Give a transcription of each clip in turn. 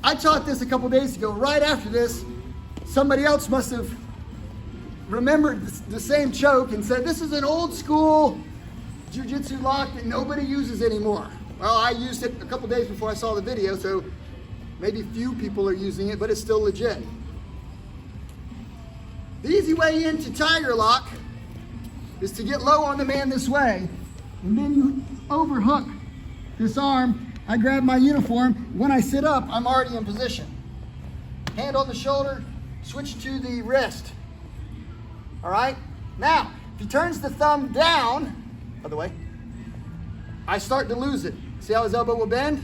I taught this a couple days ago. Right after this, somebody else must have remembered the same choke and said, this is an old school Jiu-Jitsu lock that nobody uses anymore. Well, I used it a couple days before I saw the video, so maybe few people are using it, but it's still legit. The easy way into tiger lock is to get low on the man this way, and then you overhook this arm. I grab my uniform. When I sit up, I'm already in position. Hand on the shoulder, switch to the wrist. All right? Now, if he turns the thumb down, other way, I start to lose it. See how his elbow will bend?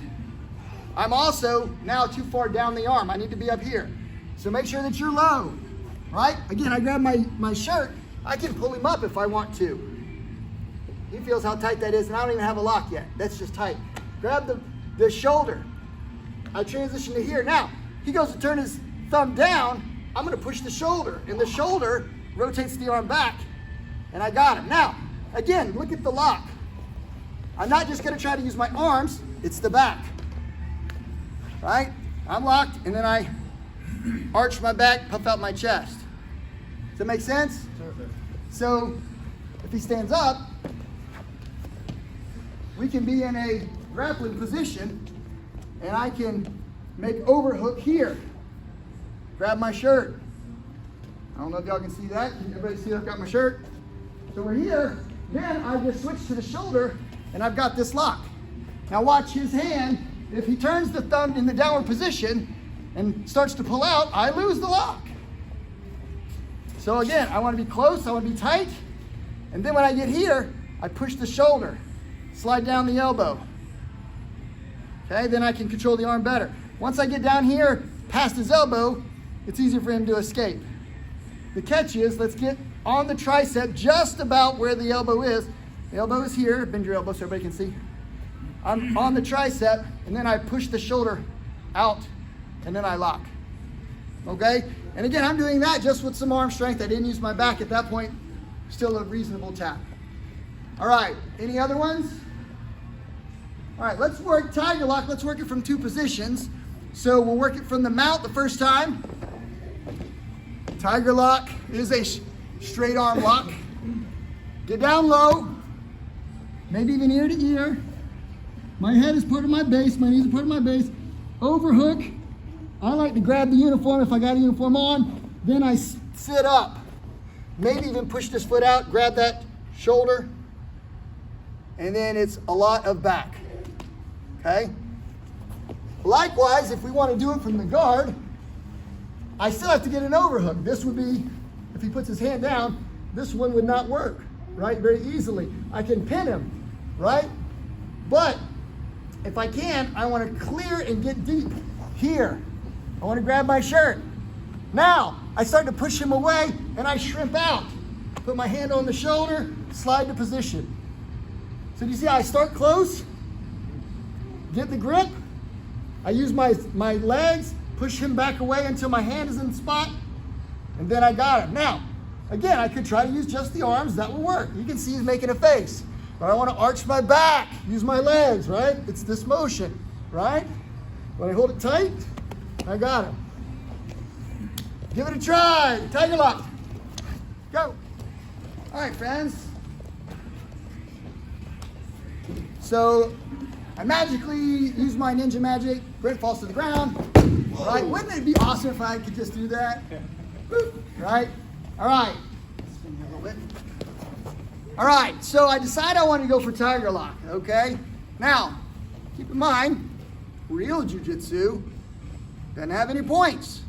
I'm also now too far down the arm. I need to be up here. So make sure that you're low, right? Again, I grab my shirt. I can pull him up if I want to. He feels how tight that is, and I don't even have a lock yet. That's just tight. Grab the shoulder. I transition to here. Now, he goes to turn his thumb down. I'm going to push the shoulder, and the shoulder rotates the arm back, and I got him. Now, again, look at the lock. I'm not just going to try to use my arms. It's the back, right? I'm locked, and then I arch my back, puff out my chest. Does that make sense? Perfect. So, if he stands up, we can be in a grappling position, and I can make overhook here. Grab my shirt. I don't know if y'all can see that. Can everybody see I've got my shirt? So we're here. Then I just switch to the shoulder, and I've got this lock. Now watch his hand. If he turns the thumb in the downward position and starts to pull out, I lose the lock. So again, I want to be close. I want to be tight. And then when I get here, I push the shoulder. Slide down the elbow. Okay, then I can control the arm better. Once I get down here past his elbow, it's easier for him to escape. The catch is, let's get on the tricep just about where the elbow is. The elbow is here. Bend your elbow so everybody can see. I'm on the tricep, and then I push the shoulder out, and then I lock. Okay? And again, I'm doing that just with some arm strength. I didn't use my back at that point. Still a reasonable tap. All right, any other ones? All right, let's work tiger lock. Let's work it from two positions. So we'll work it from the mount the first time. Tiger lock is a straight arm lock. Get down low, maybe even ear to ear. My head is part of my base, my knees are part of my base. Overhook. I like to grab the uniform if I got a uniform on. Then I sit up. Maybe even push this foot out, grab that shoulder. And then it's a lot of back. Okay? Likewise, if we want to do it from the guard, I still have to get an overhook. This would be, if he puts his hand down, this one would not work, right? Very easily. I can pin him, right? But if I can, I want to clear and get deep here. I want to grab my shirt. Now, I start to push him away and I shrimp out. Put my hand on the shoulder, slide to position. So do you see how I start close? Get the grip. I use my legs, push him back away until my hand is in the spot, and then I got him. Now, again, I could try to use just the arms. That will work. You can see he's making a face. But I want to arch my back, use my legs, right? It's this motion, right? When I hold it tight, I got him. Give it a try. Tiger lock. Go. All right, friends. So I magically use my ninja magic. Brent falls to the ground. Right? Wouldn't it be awesome if I could just do that? Right? All right. Spin here a little bit. All right. So I decide I want to go for tiger lock. Okay. Now, keep in mind, real jiu-jitsu doesn't have any points.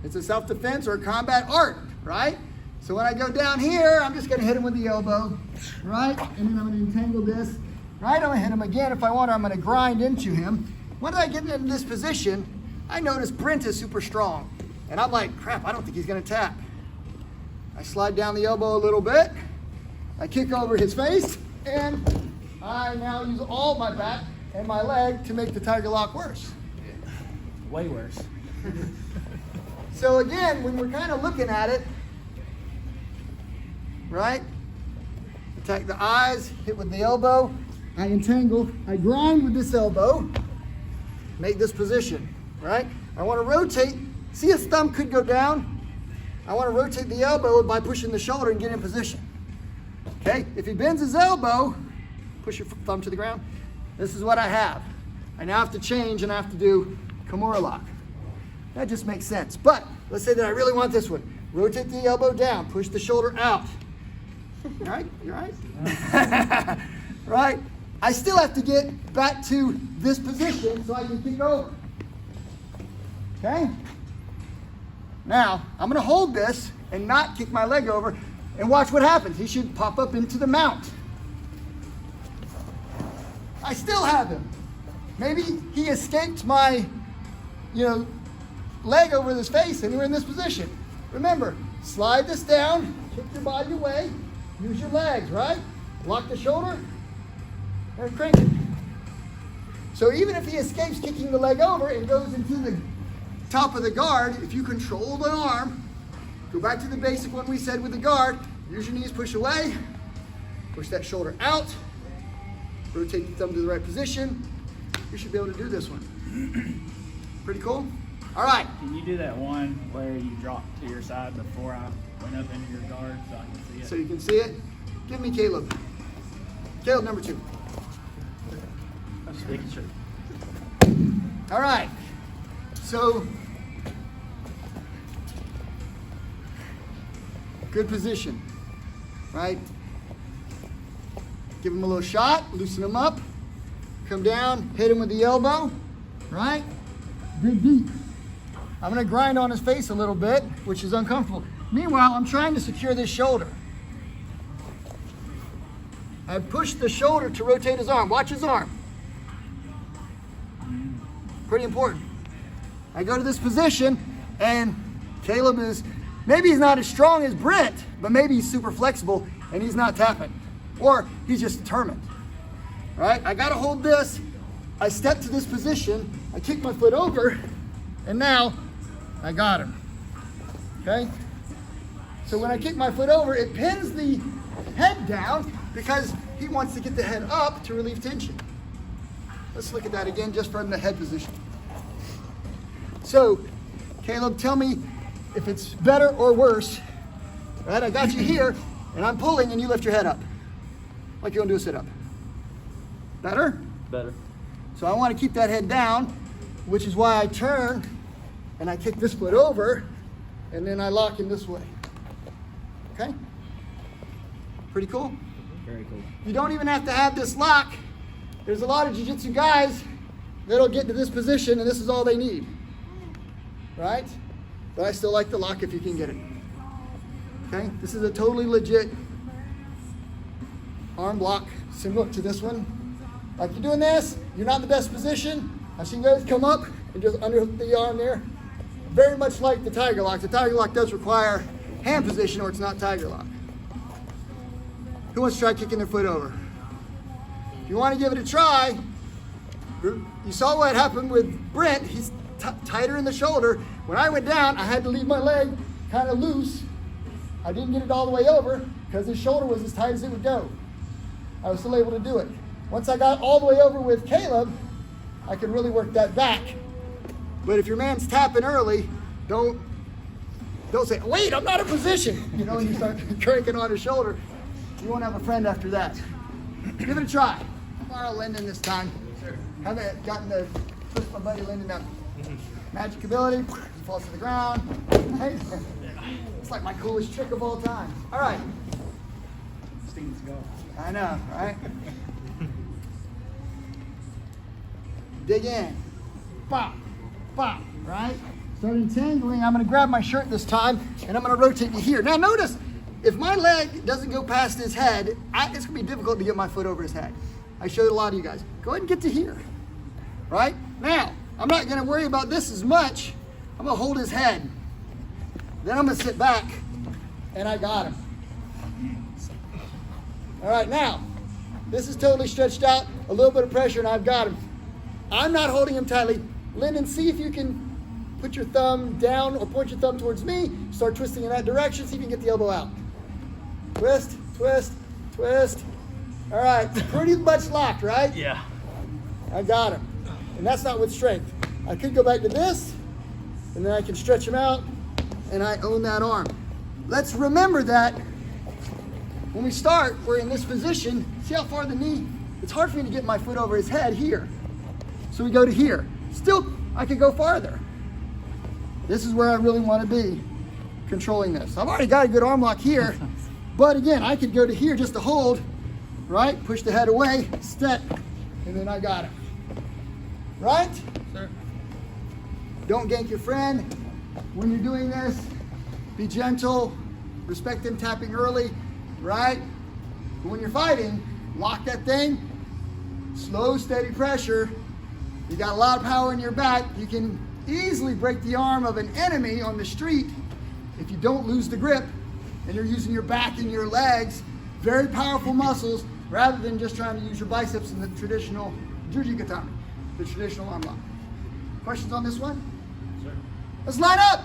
It's a self-defense or a combat art, right? So when I go down here, I'm just going to hit him with the elbow, right? And then I'm going to entangle this, right? I'm going to hit him again if I want, or I'm going to grind into him. When I get in this position, I notice Brent is super strong. And I'm like, crap, I don't think he's going to tap. I slide down the elbow a little bit. I kick over his face, and I now use all my back and my leg to make the tiger lock worse. Way worse. So again, when we're kind of looking at it, right? Attack the eyes, hit with the elbow. I entangle, I grind with this elbow, make this position, right? I want to rotate. See, his thumb could go down. I want to rotate the elbow by pushing the shoulder and get in position. Okay, if he bends his elbow, push your thumb to the ground. This is what I have. I now have to change and I have to do Kimura lock. That just makes sense. But let's say that I really want this one. Rotate the elbow down, push the shoulder out. You all right? You all right? Right? I still have to get back to this position so I can kick over. Okay? Now, I'm going to hold this and not kick my leg over and watch what happens. He should pop up into the mount. I still have him. Maybe he escaped my, leg over his face and we're in this position. Remember, slide this down, kick your body away, use your legs, right? Lock the shoulder and crank it. So even if he escapes kicking the leg over and goes into the top of the guard, if you control the arm, go back to the basic one we said with the guard, use your knees, push away, push that shoulder out, rotate the thumb to the right position. You should be able to do this one. Pretty cool? All right. Can you do that one where you drop to your side before I went up into your guard so I can see it? So you can see it? Give me Caleb. Caleb, number 2. I'm just making sure. All right. So, good position, right? Give him a little shot, loosen him up, come down, hit him with the elbow, right? Dig deep. I'm gonna grind on his face a little bit, which is uncomfortable. Meanwhile, I'm trying to secure this shoulder. I push the shoulder to rotate his arm. Watch his arm. Pretty important. I go to this position, and Caleb is, maybe he's not as strong as Brent, but maybe he's super flexible, and he's not tapping. Or he's just determined, right? I gotta hold this. I step to this position, I kick my foot over, and now I got him, okay? So when I kick my foot over, it pins the head down because he wants to get the head up to relieve tension. Let's look at that again just from the head position. So, Caleb, tell me if it's better or worse, right? I got you here, and I'm pulling, and you lift your head up, like you're gonna do a sit-up. Better? Better. So I wanna keep that head down, which is why I turn, and I kick this foot over, and then I lock him this way. Okay? Pretty cool? Very cool. You don't even have to have this lock. There's a lot of jiu-jitsu guys that'll get to this position, and this is all they need. Right? But I still like the lock if you can get it. Okay? This is a totally legit arm block, similar to this one. Like you're doing this, you're not in the best position. I've seen guys come up and just under the arm there. Very much like the tiger lock. The tiger lock does require hand position or it's not tiger lock. Who wants to try kicking their foot over? If you want to give it a try, you saw what happened with Brent. He's tighter in the shoulder. When I went down, I had to leave my leg kind of loose. I didn't get it all the way over because his shoulder was as tight as it would go. I was still able to do it. Once I got all the way over with Caleb, I could really work that back. But if your man's tapping early, don't say, wait, I'm not in position. And you start cranking on his shoulder, you won't have a friend after that. Give it a try. Borrow Lyndon this time. Haven't gotten to push my buddy Lyndon up. Magic ability, he falls to the ground. Hey, it's like my coolest trick of all time. All right. Steve's go. I know, right? Dig in. Bop, bop, right? Start entangling. I'm going to grab my shirt this time, and I'm going to rotate to here. Now notice, if my leg doesn't go past his head, it's going to be difficult to get my foot over his head. I showed a lot of you guys. Go ahead and get to here, right? Now, I'm not going to worry about this as much. I'm going to hold his head. Then I'm going to sit back, and I got him. All right, now, this is totally stretched out, a little bit of pressure, and I've got him. I'm not holding him tightly. Lyndon, see if you can put your thumb down or point your thumb towards me. Start twisting in that direction, see if you can get the elbow out. Twist, twist, twist. All right, pretty much locked, right? Yeah. I got him. And that's not with strength. I could go back to this, and then I can stretch him out, and I own that arm. Let's remember that when we start, we're in this position. See how far the knee? It's hard for me to get my foot over his head here. So we go to here. Still, I can go farther. This is where I really want to be, controlling this. I've already got a good arm lock here, but again, I could go to here just to hold, right? Push the head away, step, and then I got it. Right? Sir. Don't gank your friend. When you're doing this, be gentle, respect them tapping early, right? But when you're fighting, lock that thing, slow, steady pressure. You got a lot of power in your back. You can easily break the arm of an enemy on the street if you don't lose the grip and you're using your back and your legs, very powerful muscles, rather than just trying to use your biceps in the traditional Jiu-Jitsu katana, the traditional arm lock. Questions on this one? Sir. Let's line up.